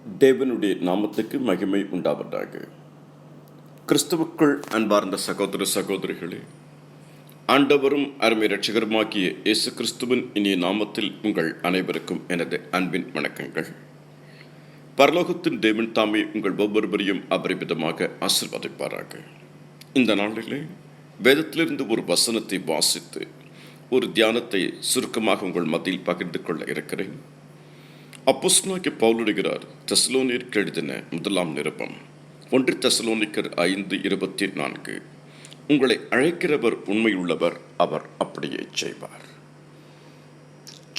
தேவனுடைய நாமத்துக்கு மகிமை உண்டாவதாக. கிறிஸ்துவுக்குள் அன்பார்ந்த சகோதர சகோதரிகளே, ஆண்டவரும் அருமை இரட்சகருமாகிய இயேசு கிறிஸ்துவின் இனிய நாமத்தில் உங்கள் அனைவருக்கும் எனது அன்பின் வணக்கங்கள். பரலோகத்தின் தேவன் தாமே உங்கள் ஒவ்வொருவரையும் அபரிமிதமாக ஆசீர்வதிப்பாராக. இந்த நாளிலே வேதத்திலிருந்து ஒரு வசனத்தை வாசித்து ஒரு தியானத்தை சுருக்கமாக உங்கள் மத்தியில் பகிர்ந்து கொள்ள இருக்கிறேன். அப்போஸ்தலனாகிய பவுல் எழுதுகிறார், தெசலோனியருக்கு எழுதின முதலாம் நிருபம் 1 தெசலோனிக்கர் 5:24. உங்களை அழைக்கிறவர் உண்மையுள்ளவர், அவர் அப்படியே செய்வார்.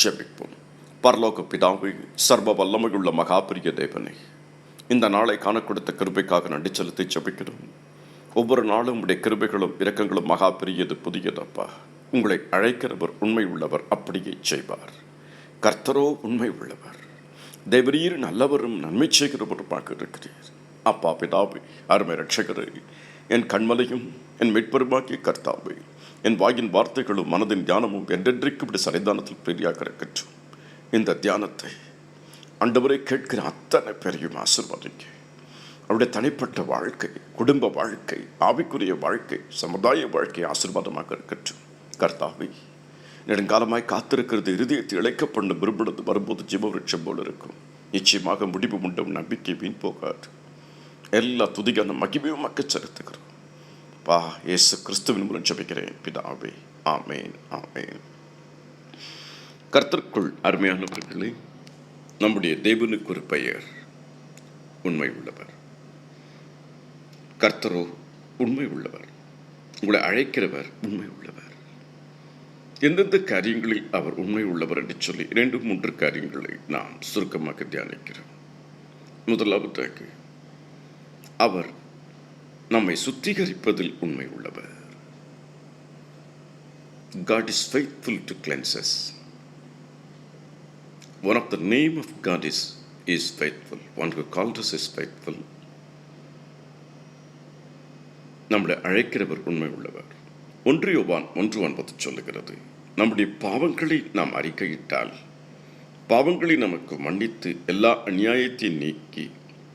ஜெபிப்போம். பரலோக பிதாவே, சர்வ வல்லமையுள்ள மகாபிரிய தேவனே, இந்த நாளை காண கொடுத்த கிருபைக்காக நன்றி செலுத்தி ஜெபிக்கிறோம். ஒவ்வொரு நாளும் உடைய கிருபைகளும் இரக்கங்களும் மகா பெரியது, புதியதப்பா. உங்களை அழைக்கிறவர் உண்மை உள்ளவர், அப்படியே செய்வார். கர்த்தரோ உண்மை உள்ளவர். தேவரீர் நல்லவரும் நன்மை செய்கிறவருமாக இருக்கிறீர். அப்பா பிதாவே, அருமை இரட்சகரே, என் கண்மலையும் என் மீட்பருமாகிய கர்த்தாவே, என் வாயின் வார்த்தைகளும் மனதின் தியானமும் என்றென்றைக்கு இப்படி சன்னிதானத்தில் பெரியாக இருக்கட்டும். இந்த தியானத்தை ஆண்டவரை கேட்கிற அத்தனை பெரியும் ஆசீர்வதிங்க. அவருடைய தனிப்பட்ட வாழ்க்கை, குடும்ப வாழ்க்கை, ஆவிக்குரிய வாழ்க்கை, சமுதாய வாழ்க்கை ஆசீர்வாதமாக இருக்கட்டும். கர்த்தாவே, நெடுங்காலமாய் காத்திருக்கிறது இருதயத்தை இழைக்கப்படும் விரும்புவது வரும்போது ஜீவவிருட்சம் போல் இருக்கும். நிச்சயமாக முடிவு உண்டும், நம்பிக்கை வீண் போகாது. எல்லா துதிகான மகிமையும் மக்கள் செலுத்துகிறோம். பா, இயேசு கிறிஸ்துவின் மூலம் ஜெபிக்கிறேன் பிதாவே, ஆமேன், ஆமேன். கர்த்தருக்குள் அருமையானவர்களே, நம்முடைய தேவனுக்கு ஒரு பெயர் உண்மை உள்ளவர். கர்த்தரோ உண்மை உள்ளவர். உங்களை அழைக்கிறவர் உண்மை உள்ளவர். எந்தெந்த காரியங்களில் அவர் உண்மை உள்ளவர் என்று சொல்லி 2-3 காரியங்களை நாம் சுருக்கமாக தியானிக்கிறோம். முதலாவதாக, அவர் நம்மை சுத்திகரிப்பதில் உண்மை உள்ளவர். God is faithful to cleanse us. One of the name of God is faithful. One who called us is faithful. நம்மளை அழைக்கிறவர் உண்மை உள்ளவர். 1 யோவான் 1:9 சொல்லுகிறது, நம்முடைய பாவங்களை நாம் அறிக்கையிட்டால் பாவங்களை நமக்கு மன்னித்து எல்லா அநியாயத்தையும் நீக்கி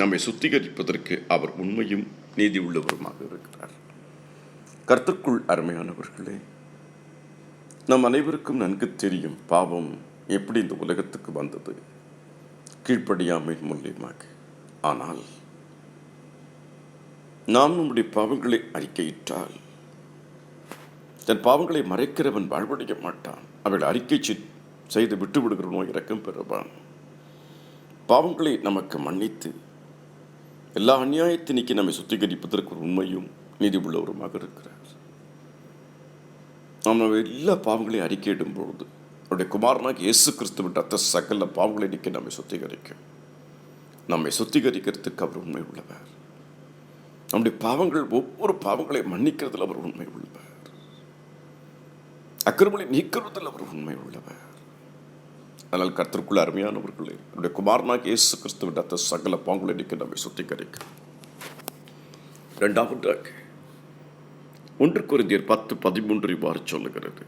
நம்மை சுத்திகரிப்பதற்கு அவர் உண்மையும் நீதி உள்ளவருமாக இருக்கிறார். கர்த்தருக்குள் அருமையானவர்களே, நம் அனைவருக்கும் நன்கு தெரியும் பாவம் எப்படி இந்த உலகத்துக்கு வந்தது, கீழ்ப்படியாமை மூலியமாக. ஆனால் நாம் நம்முடைய பாவங்களை அறிக்கையிட்டால் தன் பாவங்களை மறைக்கிறவன் வாழ்வடைய மாட்டான். அவள் அறிக்கை செய்து விட்டு விடுகிறவனோ இரக்கம் பெறுவான். பாவங்களை நமக்கு மன்னித்து எல்லா அநியாயத்தை நீக்கி நம்மை சுத்திகரிப்பதற்கு ஒரு உண்மையும் நீதி உள்ளவருமாக இருக்கிறார். நாம் நம்ம எல்லா பாவங்களையும் அறிக்கையிடும் பொழுது அவருடைய குமாரனாக இயேசு கிறிஸ்துவின் ரத்த சகல பாவங்களை நீக்கி நம்மை சுத்திகரிக்கும். நம்மை சுத்திகரிக்கிறதுக்கு அவர் உண்மை உள்ளவர். நம்முடைய பாவங்கள் ஒவ்வொரு பாவங்களை மன்னிக்கிறதுல அவர் உண்மை உள்ளவர். அக்கிரமங்களை நீக்கிறதில் அவர் உண்மை உள்ளவர். அதனால் கர்த்தருக்குள்ள அருமையானவர்களே, அவருடைய குமாரனாக இயேசு கிறிஸ்துவின் ரத்த சகல பாவங்களை நீக்கி நம்மை சுத்திகரிக்க. 2வது, 1 கொரிந்தியர் 10:13 இவ்வாறு சொல்லுகிறது,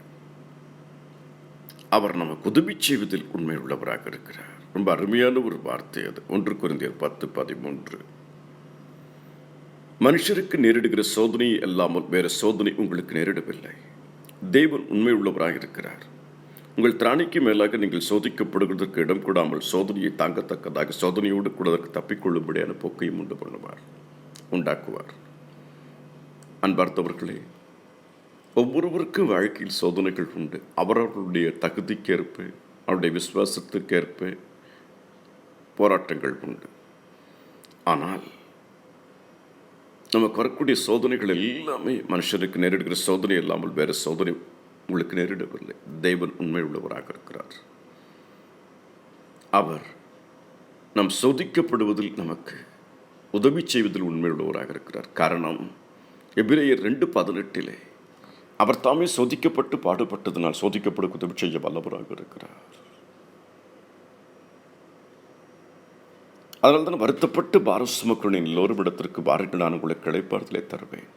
அவர் நமக்கு உதவி செய்வதில் உண்மை உள்ளவராக இருக்கிறார். ரொம்ப அருமையான ஒரு வார்த்தை அது. 1 கொரிந்தியர் 10:13. மனுஷருக்கு நேரிடுகிற சோதனை அல்லாமல் வேறு சோதனை உங்களுக்கு நேரிடவில்லை. தேவன் உண்மை உள்ளவராக இருக்கிறார். உங்கள் திராணிக்கு மேலாக நீங்கள் சோதிக்கப்படுவதற்கு இடம் கூடாமல் சோதனையை தாங்கத்தக்கதாக சோதனையோடு கூட அதற்கு தப்பிக்கொள்ளும்படியான போக்கையும் உண்டாக்குவார். அன்பார்ந்தவர்களே, ஒவ்வொருவருக்கும் வாழ்க்கையில் சோதனைகள் உண்டு. அவரவர்களுடைய தகுதிக்கேற்ப, அவருடைய விசுவாசத்திற்கேற்ப போராட்டங்கள் உண்டு. ஆனால் நமக்கு வரக்கூடிய சோதனைகள் எல்லாமே மனுஷருக்கு நேரிடுகிற சோதனை இல்லாமல் வேறு சோதனை உங்களுக்கு நேரிடவில்லை. தேவன் உண்மை உள்ளவராக இருக்கிறார். அவர் நாம் சோதிக்கப்படுவதில் நமக்கு உதவி செய்வதில் உண்மை உள்ளவராக இருக்கிறார். காரணம், எபிரேயர் 2:18 அவர் தாமே சோதிக்கப்பட்டு பாடுபட்டதனால் சோதிக்கப்பட உதவி செய்ய வல்லவராக இருக்கிறார். அதனால தான் வருத்தப்பட்டு பாரம் சுமக்கிறேன் எல்லோரும் இடத்திற்கு வாருங்கள், நான் உங்களுக்கு இளைப்பாறுதலை தருவேன்.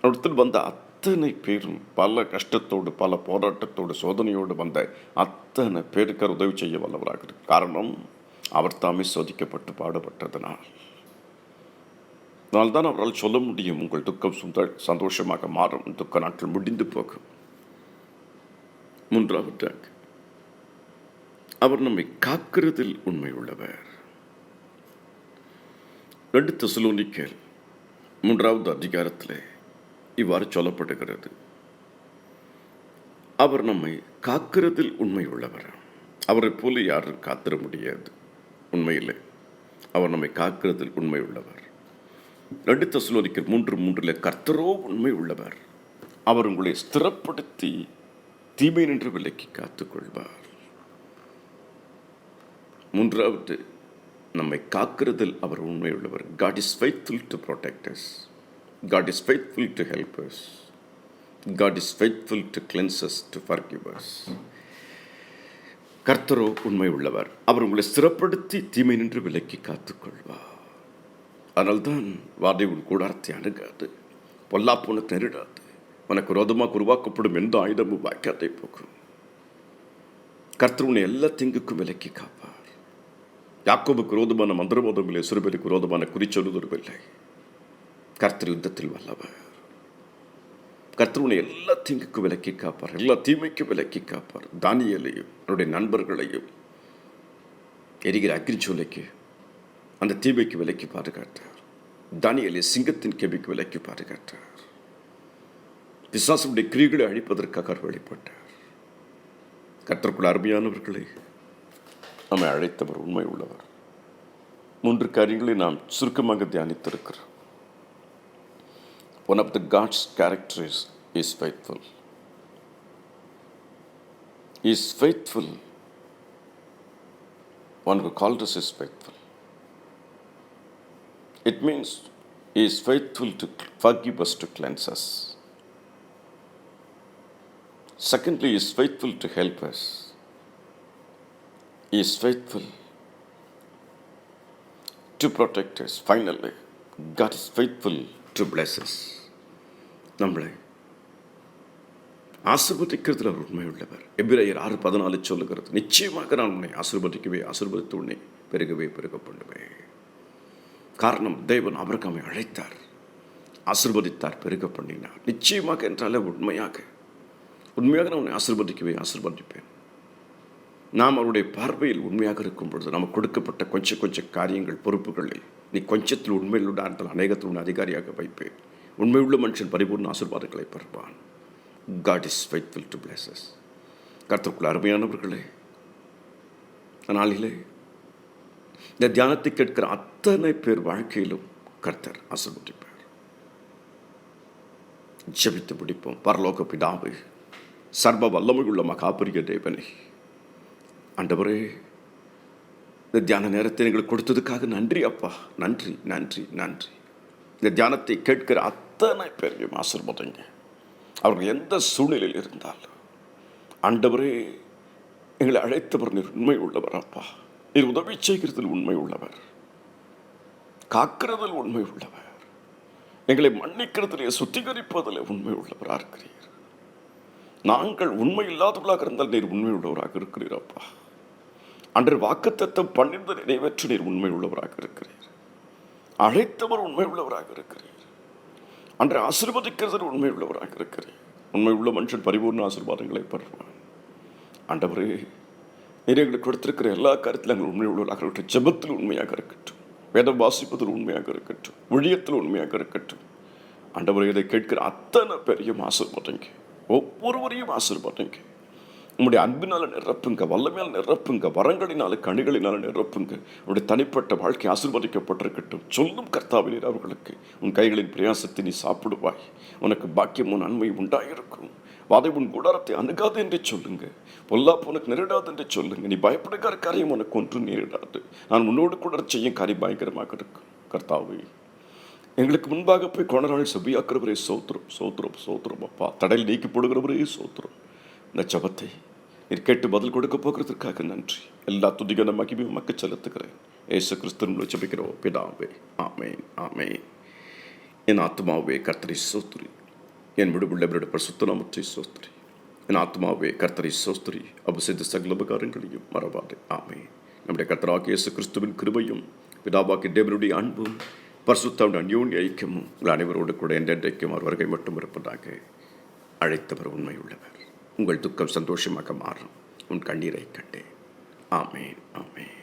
இடத்தில் வந்த அத்தனை பேரும் பல கஷ்டத்தோடு, பல போராட்டத்தோடு, சோதனையோடு வந்த அத்தனை பேருக்கு உதவி செய்ய வல்லவராக. காரணம், அவர் தாமே சோதிக்கப்பட்டு பாடுபட்டதனால் அதனால்தான் அவரால் சொல்ல முடியும், உங்கள் துக்கம் சந்தோஷமாக மாறும், துக்க நாட்கள் முடிந்து போகும். மூன்றாவதாக, அவர் நம்மை காக்கிறதில் உண்மை உள்ளவர். 2 தெசலோனிக்கேயர் 3வது அதிகாரத்தில் இவ்வாறு சொல்லப்படுகிறது, அவர் நம்மை காக்கிறதில் உண்மை உள்ளவர். அவரை போல யாரும் காத்திர முடியாது. உண்மையிலே அவர் நம்மை காக்கிறதில் உண்மை உள்ளவர். 2 தெசலோனிக்கேயர் 3:3 கர்த்தரோ உண்மை உள்ளவர், அவர் உங்களை ஸ்திரப்படுத்தி தீமை நின்று விலக்கி காத்துக்கொள்வார். மூன்றாவது, நம்மை காக்கிறதில் அவர் உண்மை உள்ளவர். God is faithful to protect us. God is faithful to help us. God is faithful to cleanse us, to forgive us. கர்த்தரோ உண்மை உள்ளவர், அவர் உங்களை ஸ்திரப்படுத்தி தீமை நின்று விலக்கி காத்துக்கொள்வார். அதனால்தான் வாதை உன் கூடாரத்தை அணுகாது, பொல்லாப்பு உனக்கு நெருடாது, உனக்கு விரோதமாக உருவாக்கப்படும் எந்த ஆயுதமும் வாய்க்காதே போகும். கர்த்தர் உன்னை எல்லா தீங்குக்கும் விலக்கி காப்பார். யாக்கோபுக்கு விரோதமான மந்திரவாதம் இல்லை, சிறுபேருக்கு விரோதமான குறிச்சொல்லுதலும் இல்லை. கர்த்தர் யுத்தத்தில் வல்லவர். கர்த்தர் உன்னை எல்லா தீங்குக்கும் விலக்கி காப்பார், எல்லா தீமைக்கும் விலக்கி காப்பார். தானியேலையும் அவருடைய நண்பர்களையும் எரிகிற அக்னிச்சூளைக்கு அந்த தீமைக்கு விலக்கி பாதுகாத்தார். தானியேலை சிங்கத்தின் கெபிக்கு விலக்கி பாதுகாத்தார். பிசாசுடைய கிரிகளை அழிப்பதற்காக அவர் வெளிப்பட்டார். கர்த்தருக்குள் அருமையானவர்களை, நம்மை அழைத்தவர் உண்மை உள்ளவர். 3 காரியங்களை நாம் சுருக்கமாக தியானித்திருக்கிறோம். One of the God's characters is faithful. He is faithful. One who called us is faithful. It means He is faithful to forgive us, to cleanse us. Secondly, He is faithful to help us. He is faithful to protect us. Finally, God is faithful to bless us. நம்மளை ஆசீர்வதிக்கிறதுல அவர் உண்மை உள்ளவர். எபிரேயர் 6:14 சொல்லுகிறது, நிச்சயமாக நான் உன்னை ஆசீர்வதித்து உன்னை பெருக பண்ணுவேன். காரணம், தேவன் ஆபிரகாமை அழைத்தார், ஆசீர்வதித்தார், பெருக பண்ணினார். நிச்சயமாக என்றாலே உண்மையாக நான் உன்னை ஆசீர்வதிப்பேன். நாம் அவருடைய பார்வையில் உண்மையாக இருக்கும் பொழுது நமக்கு கொடுக்கப்பட்ட கொஞ்சம் காரியங்கள், பொறுப்புகளில் நீ கொஞ்சத்தில் உண்மையில் இருந்தால் அநேகத்தில் உன் அதிகாரியாக வைப்பேன். உண்மையுள்ள மனுஷன் பரிபூர்ண ஆசீர்வாதங்களை பெறுவான். God is faithful to bless us. கர்த்தருக்குள் அருமையானவர்களே, நாளிலே இந்த தியானத்தை கேட்கிற அத்தனை பேர் வாழ்க்கையிலும் கர்த்தர் ஆசீர்வதிப்பார். ஜெபித்து முடிப்போம். பரலோக பிதாவே, சர்வ வல்லமையுள்ள மகாபெரிய தேவனே, ஆண்டவரே, இந்த தியான நேரத்தை எங்களுக்கு கொடுத்ததுக்காக நன்றி அப்பா. நன்றி நன்றி நன்றி. இந்த தியானத்தை கேட்கிற அத்தனை பேரையும் ஆசீர்வதிங்க. அவர்கள் எந்த சூழ்நிலையில் இருந்தாலும் ஆண்டவரே, எங்களை அழைத்தவர் நீர் உண்மை உள்ளவர் அப்பா. நீர் உதவி செய்கிறதில் உண்மை உள்ளவர், காக்கிறதில் உண்மை உள்ளவர், எங்களை மன்னிக்கிறதிலே சுத்திகரிப்பதில் உண்மை உள்ளவராக இருக்கிறீர். நாங்கள் உண்மை இல்லாதவர்களாக இருந்தால் நீர் உண்மை உள்ளவராக இருக்கிறீர் அப்பா. அன்று வாக்குத்தத்தம் பண்ணிருந்த நிறைவேற்ற நீர் உண்மை உள்ளவராக இருக்கிறீர். அழைத்தவர் உண்மை உள்ளவராக இருக்கிறீர். அன்று ஆசீர்வதிக்கிறதில் உண்மை உள்ளவராக இருக்கிறீர். உண்மை உள்ள மனுஷன் பரிபூர்ண ஆசீர்வாதங்களை பெறுவான். ஆண்டவரே, நீர் எங்களுக்கு கொடுத்திருக்கிற எல்லா காரியத்திலும் எங்கள் உண்மை உள்ளவராக இருக்கட்டும். ஜெபத்தில் உண்மையாக இருக்கட்டும், வேதம் வாசிப்பதில் உண்மையாக இருக்கட்டும், ஊழியத்தில் உண்மையாக இருக்கட்டும். ஆண்டவரே, இதை கேட்கிற அத்தனை பேரையும் ஆசீர்வாதங்க, ஒவ்வொருவரையும் ஆசீர்வாதங்க. உங்களுடைய அன்பினால் நிரப்புங்க, வல்லமையால் நிரப்புங்க, வரங்களினால கனிகளினால நிரப்புங்க. உங்களுடைய தனிப்பட்ட வாழ்க்கை ஆசீர்வதிக்கப்பட்டிருக்கட்டும். சொல்லும் கர்த்தாவினர் அவர்களுக்கு, உன் கைகளின் பிரயாசத்தை நீ சாப்பிடுவாய், உனக்கு பாக்கியமும் நன்மை உண்டாயிருக்கும். வாதை உன் கூடாரத்தை அணுகாது என்று சொல்லுங்க, பொல்லாப்பு உனக்கு நேரிடாது என்று சொல்லுங்க. நீ பயப்படுகிற காரியம் உனக்கு ஒன்றும் நேரிடாது. நான் உன்னோடு கூட செய்யும் காரியம் பயங்கரமாக இருக்கும். கர்த்தாவே, எங்களுக்கு முன்பாக போய் கொணராளி செவ்வியாக்குறவரே சோத்திரம் சோத்திரம் சோத்திரம் அப்பா. தடையில் நீக்கி போடுகிறவரே சோத்திரம். இந்த ஜபத்தை நீர் கேட்டு பதில் கொடுக்க போகிறதுக்காக நன்றி. எல்லா துதிகன மகிமையும் மக்கள் செலுத்துகிறேன். இயேசு கிறிஸ்துவின் ஜெபிக்கிறோம் பிதாவே, ஆமென் ஆமென். என் ஆத்மாவே கர்த்தரை ஸ்தோத்திரி, என் விடுபுள்ளவருடைய பரிசுத்த நாமத்தை ஸ்தோத்திரி. என் ஆத்மாவே கர்த்தரை ஸ்தோத்திரி, அவர் செய்த சகல உபகாரங்களையும் மறவாதே. ஆமென். நம்முடைய கர்த்தராகிய இயேசு கிறிஸ்துவின் கிருபையும் பிதாவாகிய தேவனுடைய அன்பும் பரிசுத்தமுடைய அந்யோன்ய ஐக்கியமும் உங்கள் அனைவரோடு கூட என்றென்றைக்கும் அவர் வருகை மட்டும் இருப்பதாக. அழைத்தவர் உண்மையுள்ளவர். உங்கள் துக்கம் சந்தோஷமாக மாறும். உன் கண்ணீரை கண்டே. ஆமேன், ஆமேன்.